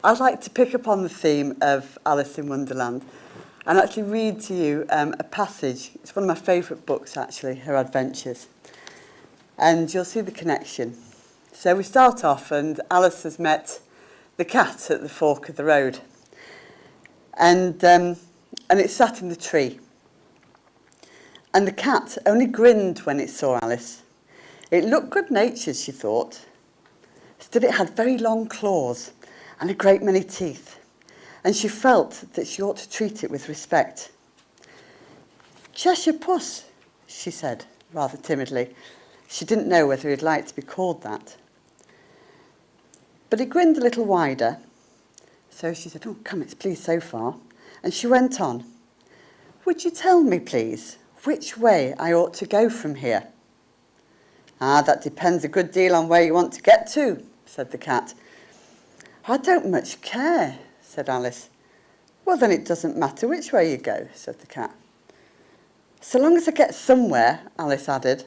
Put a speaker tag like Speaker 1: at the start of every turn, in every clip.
Speaker 1: I'd like to pick up on the theme of Alice in Wonderland and actually read to you a passage. It's one of my favourite books, actually, her adventures. And you'll see the connection. So we start off and Alice has met the cat at the fork of the road. And it sat in the tree. And the cat only grinned when it saw Alice. It looked good-natured, she thought. Still, it had very long claws and a great many teeth, and she felt that she ought to treat it with respect. "Cheshire Puss," she said, rather timidly. She didn't know whether he'd like to be called that. But he grinned a little wider, so she said, "Oh, come, it's pleased so far." And she went on. "Would you tell me, please, which way I ought to go from here?" "Ah, that depends a good deal on where you want to get to," said the cat. "I don't much care," said Alice. "Well, then it doesn't matter which way you go," said the cat. "So long as I get somewhere," Alice added.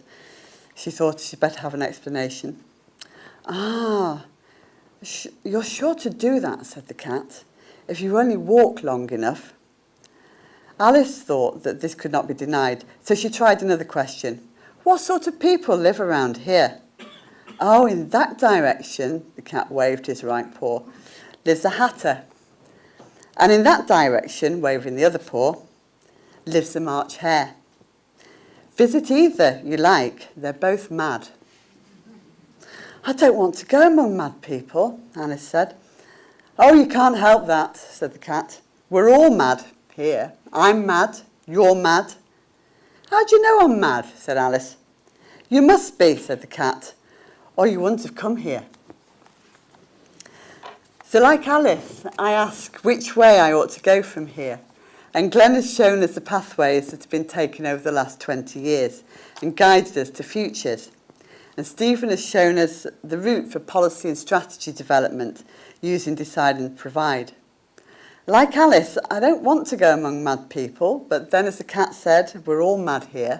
Speaker 1: She thought she'd better have an explanation. "Ah, you're sure to do that," said the cat, "if you only walk long enough." Alice thought that this could not be denied, so she tried another question. "What sort of people live around here?" "Oh, in that direction," the cat waved his right paw, "lives a hatter. And in that direction," waving the other paw, "lives the March Hare. Visit either you like, they're both mad." "I don't want to go among mad people," Alice said. "Oh, you can't help that," said the cat. "We're all mad here. I'm mad, you're mad." "How do you know I'm mad?" said Alice. "You must be," said the cat, "or you wouldn't have come here." So like Alice, I ask which way I ought to go from here. And Glenn has shown us the pathways that have been taken over the last 20 years and guided us to futures. And Stephen has shown us the route for policy and strategy development using Decide and Provide. Like Alice, I don't want to go among mad people, but then as the cat said, we're all mad here.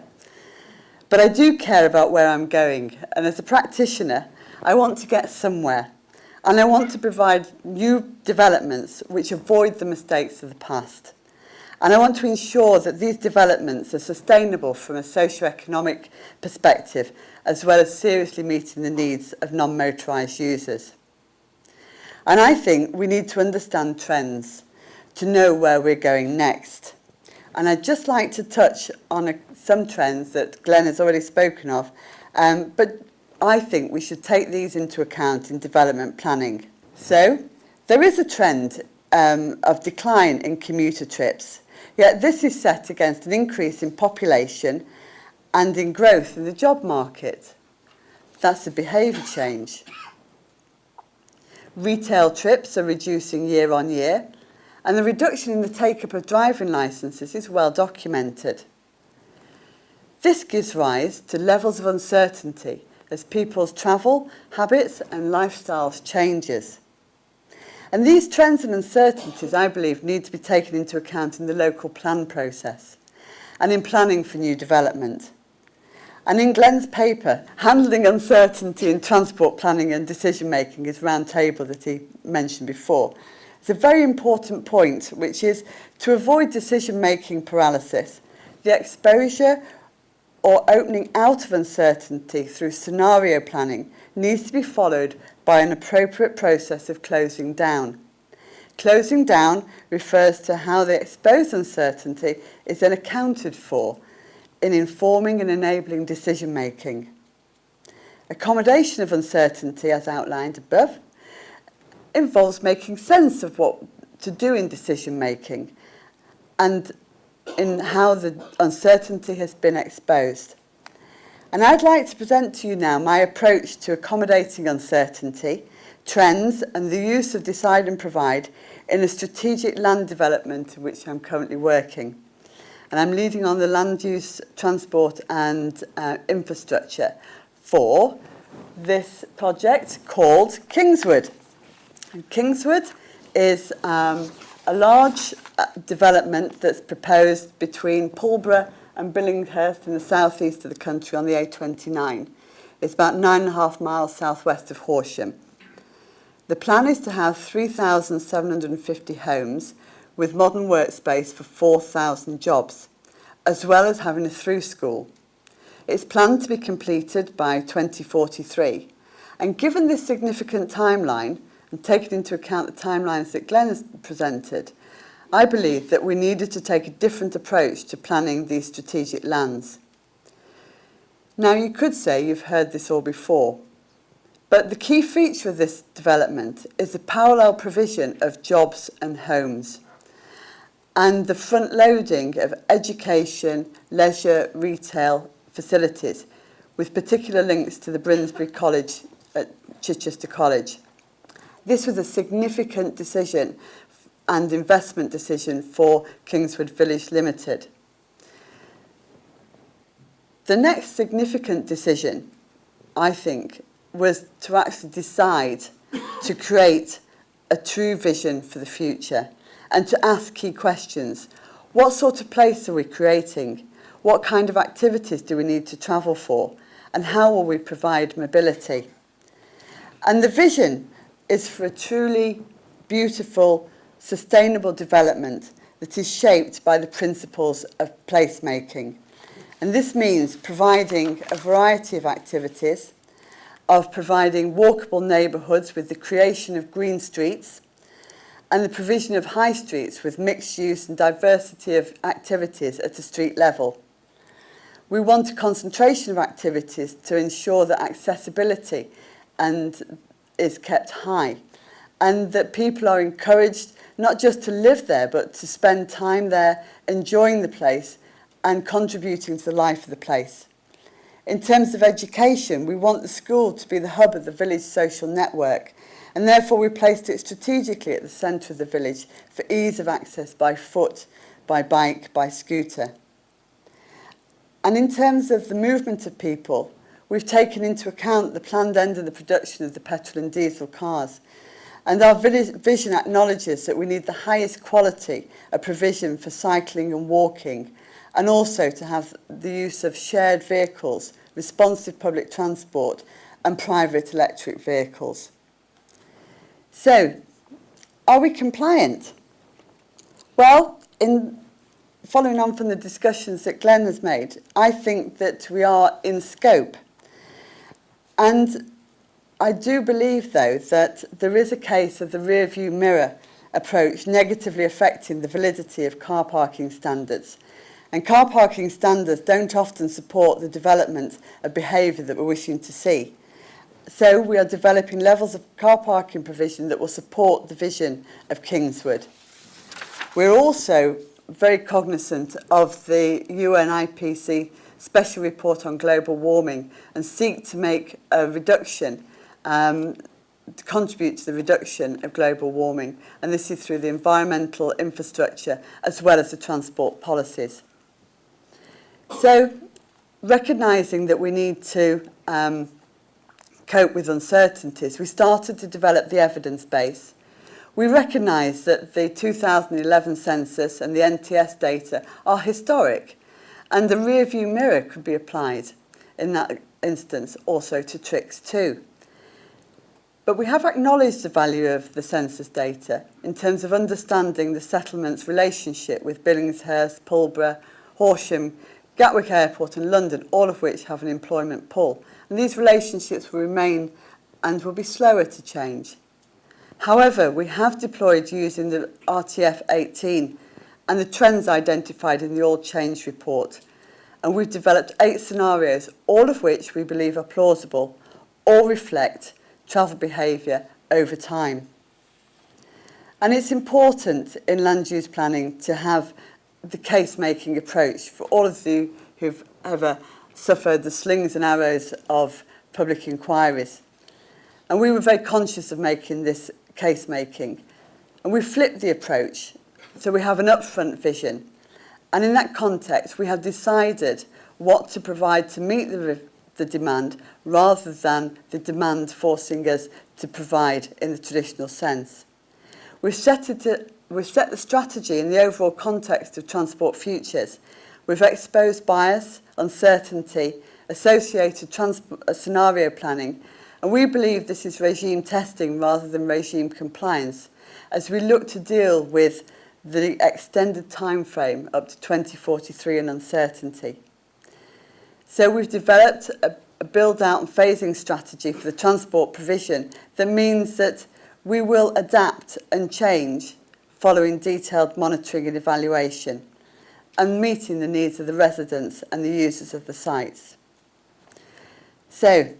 Speaker 1: But I do care about where I'm going, and as a practitioner, I want to get somewhere, and I want to provide new developments which avoid the mistakes of the past. And I want to ensure that these developments are sustainable from a socio-economic perspective, as well as seriously meeting the needs of non-motorised users. And I think we need to understand trends to know where we're going next. And I'd just like to touch on some trends that Glenn has already spoken of, but I think we should take these into account in development planning. So, there is a trend of decline in commuter trips, yet this is set against an increase in population and in growth in the job market. That's a behaviour change. Retail trips are reducing year on year, and the reduction in the take-up of driving licences is well documented. This gives rise to levels of uncertainty as people's travel, habits and lifestyles changes. And these trends and uncertainties, I believe, need to be taken into account in the local plan process and in planning for new development. And in Glenn's paper, Handling Uncertainty in Transport Planning and Decision-Making, his round table that he mentioned before, it's a very important point, which is to avoid decision-making paralysis. The exposure or opening out of uncertainty through scenario planning needs to be followed by an appropriate process of closing down. Closing down refers to how the exposed uncertainty is then accounted for in informing and enabling decision-making. Accommodation of uncertainty, as outlined above, involves making sense of what to do in decision-making and in how the uncertainty has been exposed. And I'd like to present to you now my approach to accommodating uncertainty, trends and the use of Decide and Provide in a strategic land development in which I'm currently working. And I'm leading on the land use, transport and infrastructure for this project called Kingswood. And Kingswood is a large development that's proposed between Pulborough and Billinghurst in the southeast of the country on the A29. It's about 9.5 miles southwest of Horsham. The plan is to have 3,750 homes with modern workspace for 4,000 jobs, as well as having a through school. It's planned to be completed by 2043, and given this significant timeline, and taking into account the timelines that Glenn has presented, I believe that we needed to take a different approach to planning these strategic lands. Now, you could say you've heard this all before, but the key feature of this development is the parallel provision of jobs and homes, and the front-loading of education, leisure, retail facilities, with particular links to the Brinsbury College at Chichester College. This was a significant decision and investment decision for Kingswood Village Limited. The next significant decision, I think, was to actually decide to create a true vision for the future and to ask key questions. What sort of place are we creating? What kind of activities do we need to travel for? And how will we provide mobility? And the vision is for a truly beautiful, sustainable development that is shaped by the principles of placemaking. And this means providing a variety of activities, of providing walkable neighbourhoods with the creation of green streets and the provision of high streets with mixed use and diversity of activities at a street level. We want a concentration of activities to ensure that accessibility is kept high and that people are encouraged not just to live there but to spend time there enjoying the place and contributing to the life of the place. In terms of education, we want the school to be the hub of the village social network, and therefore we placed it strategically at the centre of the village for ease of access by foot, by bike, by scooter. And in terms of the movement of people, we've taken into account the planned end of the production of the petrol and diesel cars. And our vision acknowledges that we need the highest quality of provision for cycling and walking, and also to have the use of shared vehicles, responsive public transport and private electric vehicles. So, are we compliant? Well, following on from the discussions that Glenn has made, I think that we are in scope. And I do believe, though, that there is a case of the rear-view mirror approach negatively affecting the validity of car parking standards. And car parking standards don't often support the development of behaviour that we're wishing to see. So we are developing levels of car parking provision that will support the vision of Kingswood. We're also very cognisant of the UN IPCC special report on global warming and seek to make a reduction, to contribute to the reduction of global warming. And this is through the environmental infrastructure as well as the transport policies. So, recognising that we need to cope with uncertainties, we started to develop the evidence base. We recognise that the 2011 census and the NTS data are historic, and the rear-view mirror could be applied in that instance also to tricks too. But we have acknowledged the value of the census data in terms of understanding the settlement's relationship with Billingshurst, Pulborough, Horsham, Gatwick Airport and London, all of which have an employment pull. And these relationships will remain and will be slower to change. However, we have deployed using the RTF 18 and the trends identified in the All Change report. And we've developed 8 scenarios, all of which we believe are plausible, all reflect travel behaviour over time. And it's important in land use planning to have the case-making approach for all of you who've ever suffered the slings and arrows of public inquiries. And we were very conscious of making this case-making. And we flipped the approach, so we have an upfront vision. And in that context, we have decided what to provide to meet the demand rather than the demand forcing us to provide in the traditional sense. We've set the strategy in the overall context of transport futures. We've exposed bias, uncertainty, associated scenario planning, And we believe this is regime testing rather than regime compliance, as we look to deal with the extended time frame up to 2043 and uncertainty. So we've developed a build-out and phasing strategy for the transport provision that means that we will adapt and change following detailed monitoring and evaluation and meeting the needs of the residents and the users of the sites. So,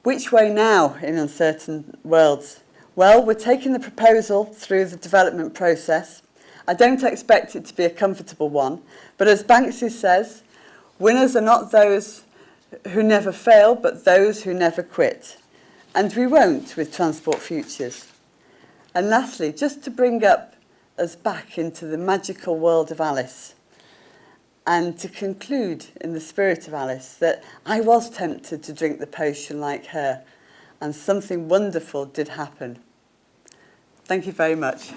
Speaker 1: which way now in uncertain worlds? Well, we're taking the proposal through the development process. I don't expect it to be a comfortable one, but as Banksy says, winners are not those who never fail, but those who never quit. And we won't with Transport Futures. And lastly, just to bring us back into the magical world of Alice, and to conclude in the spirit of Alice that I was tempted to drink the potion like her, and something wonderful did happen. Thank you very much.